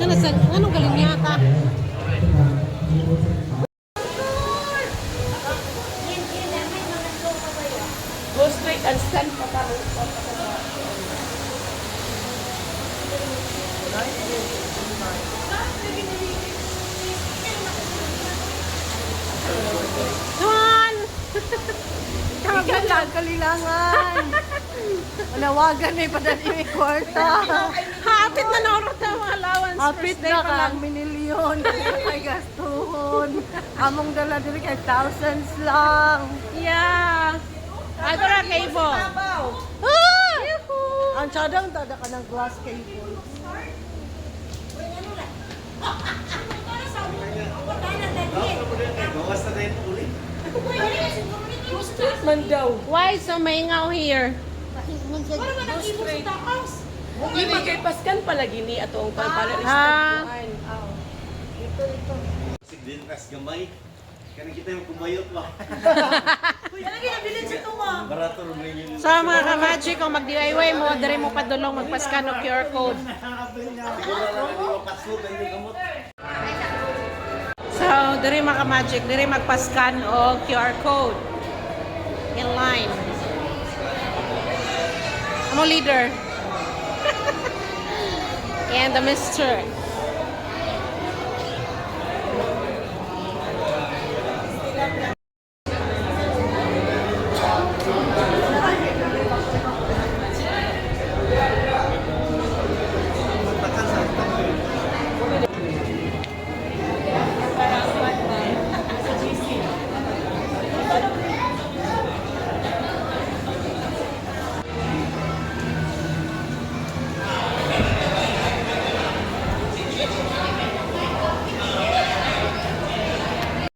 Kana sa anong kalinyata? Go straight and stand pa pa. Come on! Ikaw lang, kalilangan. Manawagan na ipadali may kwarta. Hapit na naurot na mga allowance. Hapit First day na pa lang. kang minilyon. Kaya gastuhon. Among dala diri kay thousands lang. Yeah. Ato na cable. Ah! Ang tsadang tada ka ng glass cable. Man daw. Why so maingaw here? Di magkaypaskan palagi ni atong para Ah. Sigdintas gamay. Kana kita yung kumayot ba? Barato rin yun. So mga ka-magic, kung mag-DIY mo, dari mo padulong magpaskan o QR code. Siguro lang ang iwa pasok ang yung gamot. So, dari mga ka-magic, dari magpaskan o QR code. In line. Amo leader. And the mister.